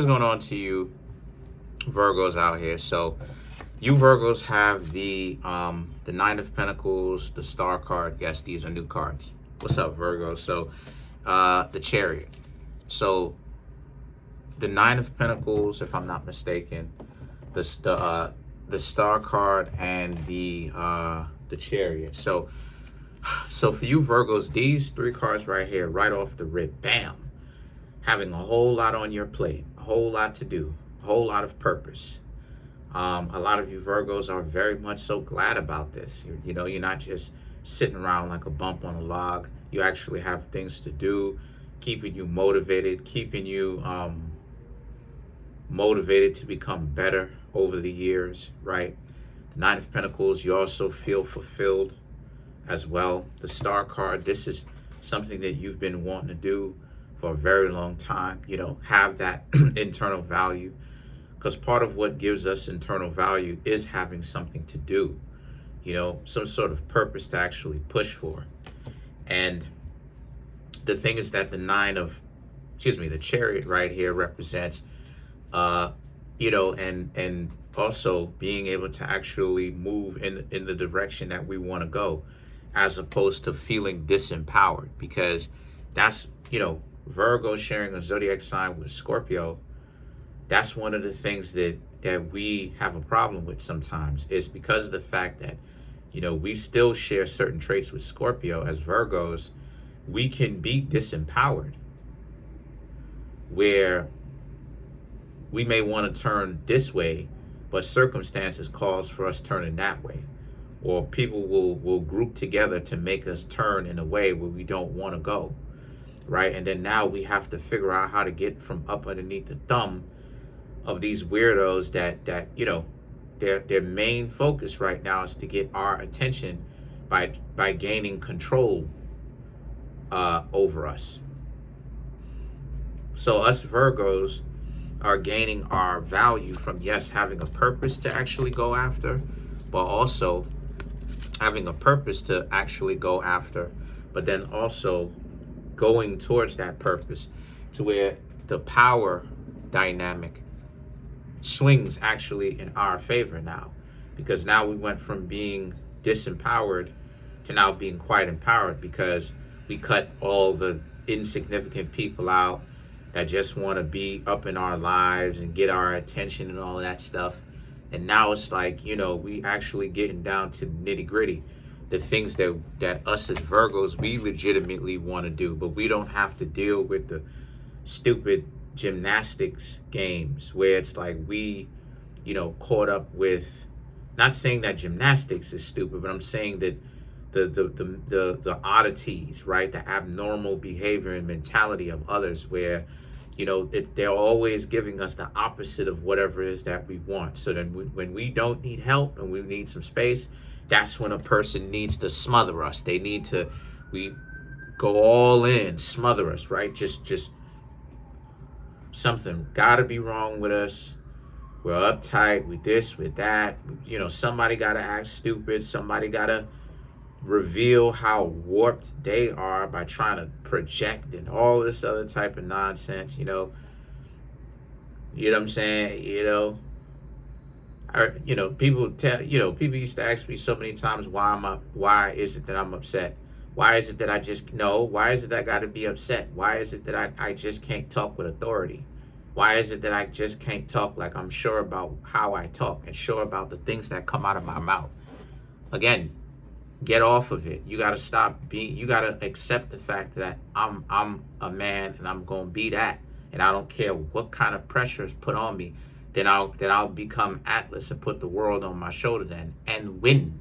What's going on to you Virgos out here? So you Virgos have the Nine of Pentacles, the Star card. Yes, these are new cards. What's up, Virgo? So the Chariot. So the Nine of Pentacles, if I'm not mistaken, the Star card and the Chariot. So for you Virgos, these three cards right here, right off the rip, bam, having a whole lot on your plate, a whole lot to do, a whole lot of purpose. A lot of you Virgos are very much so glad about this. You know, you're not just sitting around like a bump on a log. You actually have things to do, keeping you motivated, keeping you motivated to become better over the years, right? The Nine of Pentacles, you also feel fulfilled as well. The Star card, this is something that you've been wanting to do for a very long time, you know, have that internal value, because part of what gives us internal value is having something to do, you know, some sort of purpose to actually push for. And the thing is that the Chariot right here represents, you know, and also being able to actually move in the direction that we want to go, as opposed to feeling disempowered, because that's, you know, Virgo sharing a zodiac sign with Scorpio. That's one of the things that we have a problem with sometimes, is because of the fact that, you know, we still share certain traits with Scorpio as Virgos. We can be disempowered, where we may want to turn this way, but circumstances calls for us turning that way, or people will group together to make us turn in a way where we don't want to go, right? And then now we have to figure out how to get from up underneath the thumb of these weirdos that you know, their main focus right now is to get our attention by gaining control over us. So us Virgos are gaining our value from, yes, having a purpose to actually go after, but also having a purpose to actually go after, but then also going towards that purpose to where the power dynamic swings actually in our favor now, because now we went from being disempowered to now being quite empowered, because we cut all the insignificant people out that just want to be up in our lives and get our attention and all that stuff. And now it's like, you know, we actually getting down to nitty gritty, the things that us as Virgos, we legitimately want to do, but we don't have to deal with the stupid gymnastics games where it's like we, you know, caught up with, not saying that gymnastics is stupid, but I'm saying that the oddities, right? The abnormal behavior and mentality of others, where, you know, they're always giving us the opposite of whatever it is that we want. So then when we don't need help and we need some space, that's when a person needs to smother us. We go all in, smother us, right? Just something gotta be wrong with us. We're uptight, with this, with that. You know, somebody gotta act stupid. Somebody gotta reveal how warped they are by trying to project and all this other type of nonsense, you know. You know what I'm saying? People used to ask me so many times, why is it that I'm upset? Why is it that why is it that I gotta be upset? Why is it that I just can't talk with authority? Why is it that I just can't talk like I'm sure about how I talk and sure about the things that come out of my mouth? Again, get off of it. You got to you got to accept the fact that I'm a man and I'm going to be that. And I don't care what kind of pressure is put on me. Then I'll become Atlas and put the world on my shoulder then and win,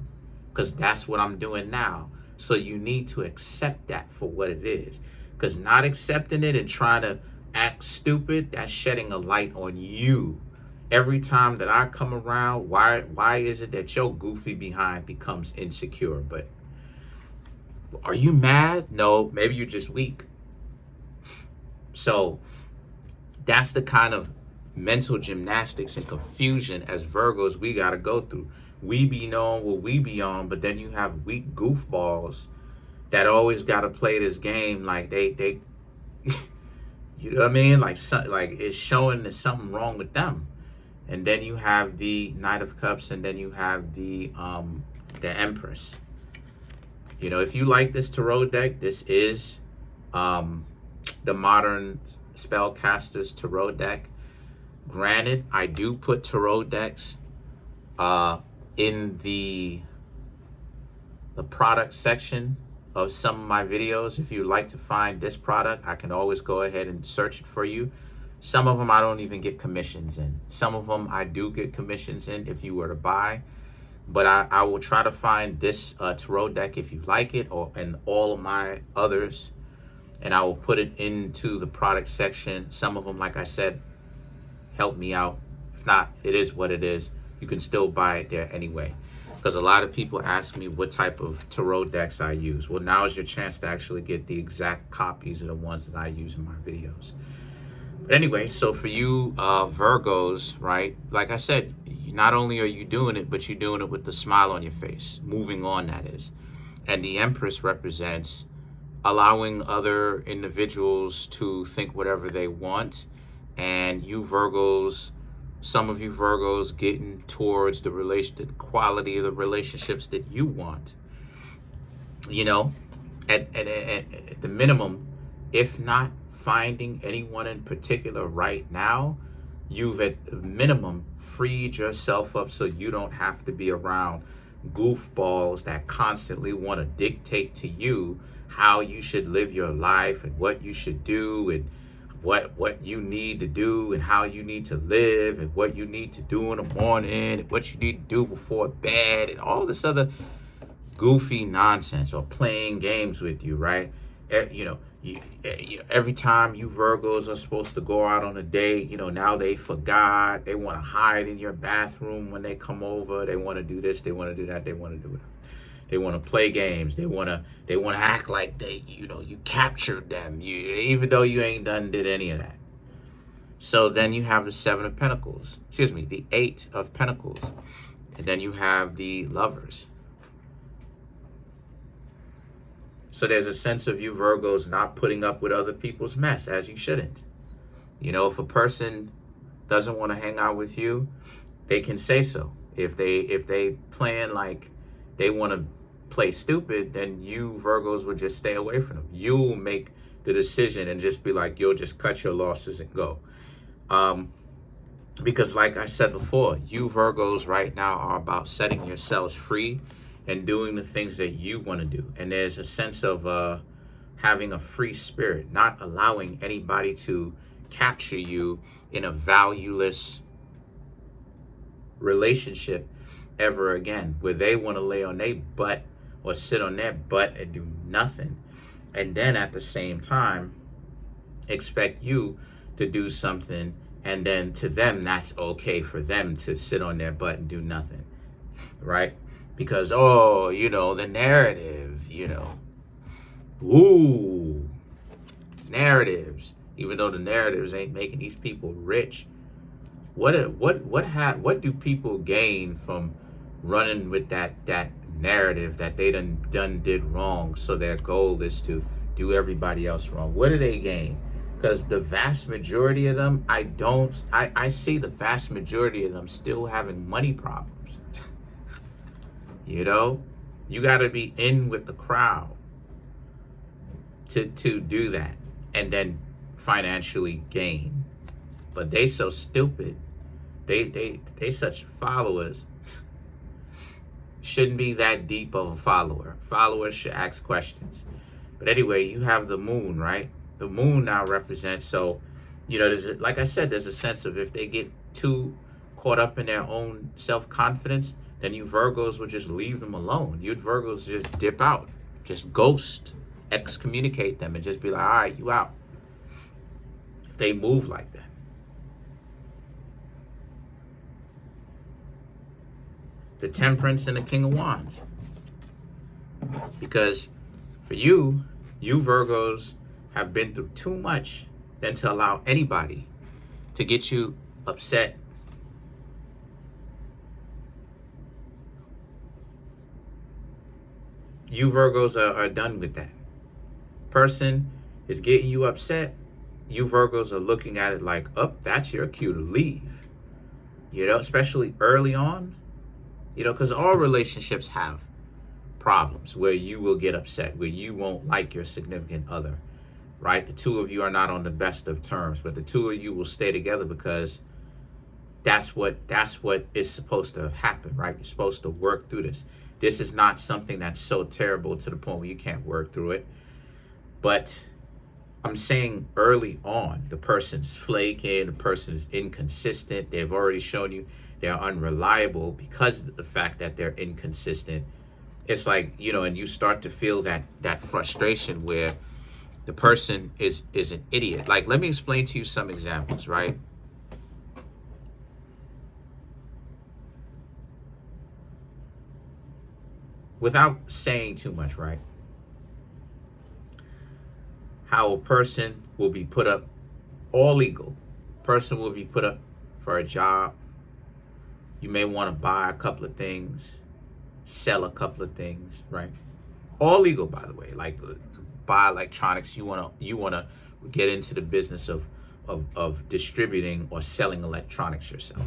because that's what I'm doing now. So you need to accept that for what it is, because not accepting it and trying to act stupid, that's shedding a light on you. Every time that I come around, why is it that your goofy behind becomes insecure? But are you mad? No, maybe you're just weak. So that's the kind of mental gymnastics and confusion as Virgos we got to go through. We be known what we be on, but then you have weak goofballs that always got to play this game like they You know what I mean? Like, like it's showing there's something wrong with them. And then you have the Knight of Cups, and then you have the Empress. You know, if you like this tarot deck, this is the Modern Spellcasters tarot deck. Granted, I do put tarot decks in the product section of some of my videos. If you'd like to find this product, I can always go ahead and search it for you. Some of them I don't even get commissions in. Some of them I do get commissions in if you were to buy. But I will try to find this tarot deck if you like it, or and all of my others, and I will put it into the product section. Some of them, like I said, help me out. If not, it is what it is. You can still buy it there anyway. Because a lot of people ask me what type of tarot decks I use. Well, now is your chance to actually get the exact copies of the ones that I use in my videos. But anyway, so for you Virgos, right, like I said, not only are you doing it, but you're doing it with the smile on your face. Moving on, that is. And the Empress represents allowing other individuals to think whatever they want. And you Virgos, some of you Virgos getting towards the quality of the relationships that you want. You know, at the minimum, if not finding anyone in particular right now, you've at the minimum freed yourself up so you don't have to be around goofballs that constantly want to dictate to you how you should live your life and what you should do and what you need to do and how you need to live and what you need to do in the morning and what you need to do before bed and all this other goofy nonsense, or playing games with you, right? You know, every time you Virgos are supposed to go out on a date, you know, now they forgot. They want to hide in your bathroom when they come over. They want to do this. They want to do that. They want to do it. They want to play games. They want to act like they, you know, you captured them. Even though you ain't did any of that. So then you have the Seven of Pentacles. Excuse me, the Eight of Pentacles, and then you have the Lovers. So there's a sense of you Virgos not putting up with other people's mess, as you shouldn't. You know, if a person doesn't want to hang out with you, they can say so. If they plan like they want to play stupid, then you Virgos would just stay away from them. You'll make the decision and just be like, you'll just cut your losses and go. Because like I said before, you Virgos right now are about setting yourselves free and doing the things that you want to do. And there's a sense of having a free spirit, not allowing anybody to capture you in a valueless relationship ever again, where they want to lay on their butt or sit on their butt and do nothing. And then at the same time, expect you to do something, and then to them, that's okay for them to sit on their butt and do nothing, right? Because, oh, you know, the narrative, you know, ooh, narratives. Even though the narratives ain't making these people rich, what do people gain from running with that narrative that they done did wrong? So their goal is to do everybody else wrong. What do they gain? Because the vast majority of them, I see the vast majority of them still having money problems. You know, you got to be in with the crowd to do that and then financially gain. But they so stupid. They such followers. Shouldn't be that deep of a follower. Followers should ask questions. But anyway, you have the moon, right? The moon now represents, so, you know, like I said, there's a sense of if they get too caught up in their own self-confidence, then you Virgos would just leave them alone. You Virgos just dip out, just ghost, excommunicate them, and just be like, all right, you out. If they move like that. The Temperance and the King of Wands. Because for you Virgos have been through too much than to allow anybody to get you upset. You Virgos are done with that. Person is getting you upset, you Virgos are looking at it like, oh, that's your cue to leave. You know, especially early on, you know, because all relationships have problems where you will get upset, where you won't like your significant other, right? The two of you are not on the best of terms, but the two of you will stay together because that's what is supposed to happen, right? You're supposed to work through this. This is not something that's so terrible to the point where you can't work through it. But I'm saying early on, the person's flaking, the person is inconsistent. They've already shown you they're unreliable because of the fact that they're inconsistent. It's like, you know, and you start to feel that frustration where the person is an idiot. Like, let me explain to you some examples, right? Without saying too much, right? How a person will be put up, all legal. Person will be put up for a job. You may want to buy a couple of things, sell a couple of things, right? All legal, by the way. Like, buy electronics. You wanna get into the business of distributing or selling electronics yourself,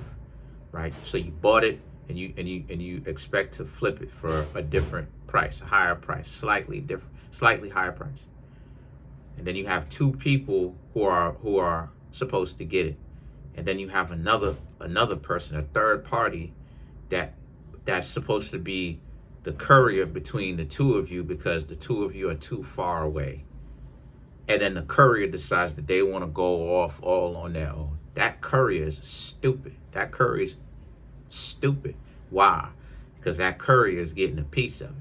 right? So you bought it and you expect to flip it for a different price, a higher price, slightly higher price. And then you have two people who are supposed to get it. And then you have another person, a third party that's supposed to be the courier between the two of you because the two of you are too far away. And then the courier decides that they want to go off all on their own. That courier is stupid. That courier is stupid. Why? Because that courier is getting a piece of it.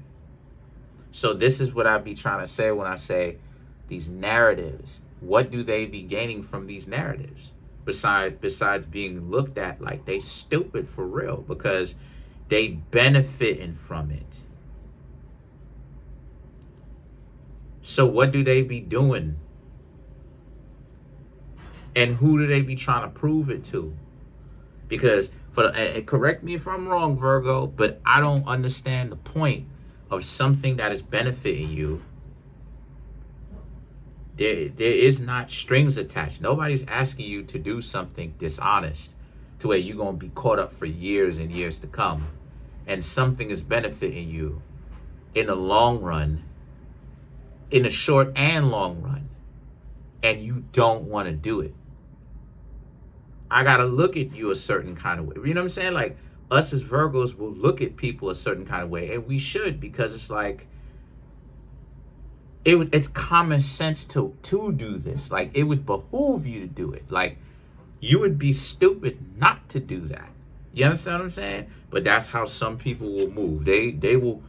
So this is what I be trying to say when I say these narratives. What do they be gaining from these narratives? Besides being looked at like they stupid for real, because they benefiting from it. So what do they be doing? And who do they be trying to prove it to? Because and correct me if I'm wrong, Virgo, but I don't understand the point of something that is benefiting you. There is not strings attached. Nobody's asking you to do something dishonest to where you're going to be caught up for years and years to come. And something is benefiting you in the long run, in the short and long run, and you don't want to do it. I got to look at you a certain kind of way. You know what I'm saying? Like, us as Virgos will look at people a certain kind of way, and we should, because it's like, it's common sense to do this. Like, it would behoove you to do it. Like, you would be stupid not to do that. You understand what I'm saying? But that's how some people will move. They will,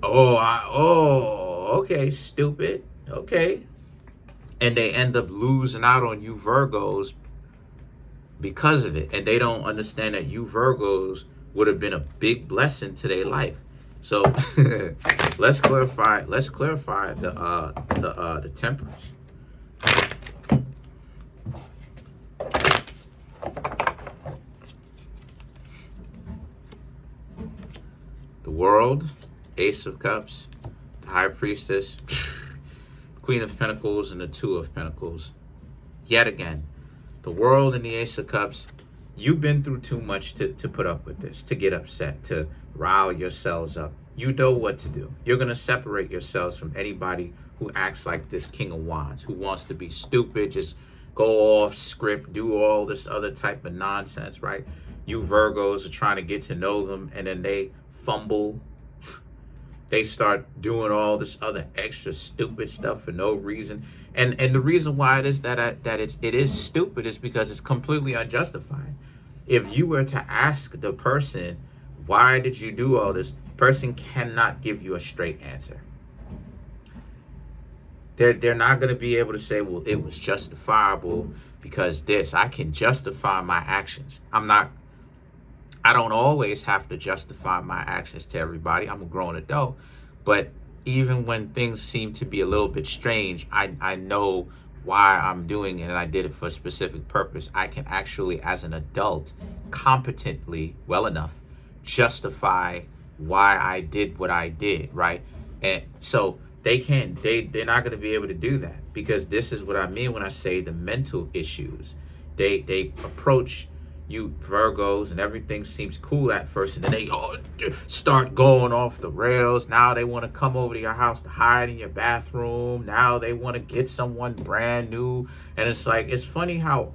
okay, stupid, okay. And they end up losing out on you Virgos because of it. And they don't understand that you Virgos would have been a big blessing to their life. So let's clarify the temperance. The World, Ace of Cups, the High Priestess, Queen of Pentacles, and the Two of Pentacles. Yet again, the World and the Ace of Cups, you've been through too much to put up with this, to get upset, to rile yourselves up. You know what to do. You're going to separate yourselves from anybody who acts like this King of Wands, who wants to be stupid, just go off script, do all this other type of nonsense, right? You Virgos are trying to get to know them, and then they fumble. They start doing all this other extra stupid stuff for no reason. And the reason why it is it is stupid is because it's completely unjustified. If you were to ask the person, why did you do all this? Person cannot give you a straight answer. They're not going to be able to say, well, it was justifiable because this. I can justify my actions. I don't always have to justify my actions to everybody. I'm a grown adult. But even when things seem to be a little bit strange, I know why I'm doing it, and I did it for a specific purpose. I can actually, as an adult, competently, well enough, justify why I did what I did, right? And so they're not going to be able to do that. because this is what I mean when I say the mental issues. They approach you Virgos and everything seems cool at first, and then they start going off the rails. Now they want to come over to your house to hide in your bathroom. Now they want to get someone brand new, and it's like, it's funny how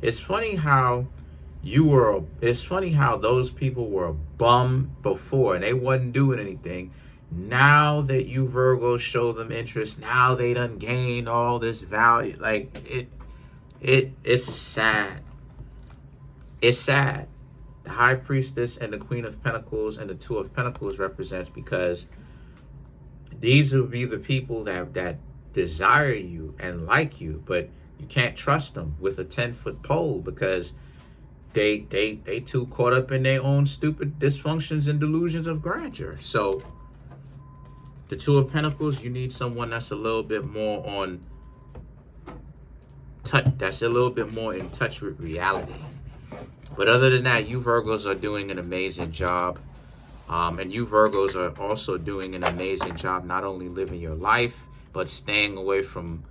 it's funny how those people were a bum before and they wasn't doing anything. Now that you Virgos show them interest, now they done gained all this value. Like it's sad. It's sad. The High Priestess and the Queen of Pentacles and the Two of Pentacles represents, because these will be the people that desire you and like you, but you can't trust them with a 10-foot pole, because they too caught up in their own stupid dysfunctions and delusions of grandeur. So the Two of Pentacles, you need someone that's a little bit more on touch, that's a little bit more in touch with reality. But other than that, you Virgos are doing an amazing job. And you Virgos are also doing an amazing job not only living your life, but staying away from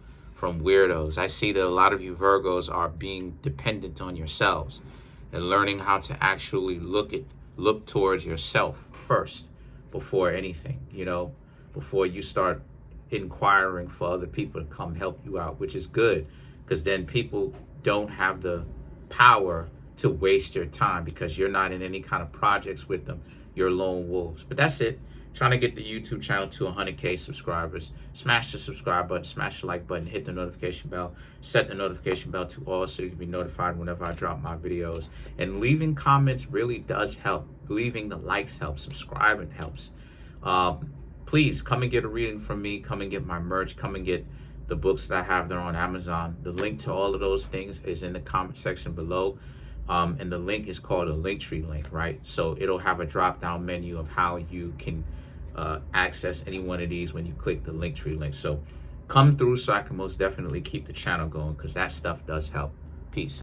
weirdos. I see that a lot of you Virgos are being dependent on yourselves and learning how to actually look towards yourself first before anything, you know, before you start inquiring for other people to come help you out, which is good, because then people don't have the power to waste your time because you're not in any kind of projects with them. You're lone wolves. But that's it. Trying to get the YouTube channel to 100K subscribers. Smash the subscribe button, smash the like button, hit the notification bell, set the notification bell to all so you can be notified whenever I drop my videos. And leaving comments really does help. Leaving the likes helps. Subscribing helps. Please come and get a reading from me. Come and get my merch. Come and get the books that I have there on Amazon. The link to all of those things is in the comment section below. And the link is called a Linktree link, right? So it'll have a drop-down menu of how you can access any one of these when you click the Linktree link. So come through so I can most definitely keep the channel going, because that stuff does help. Peace.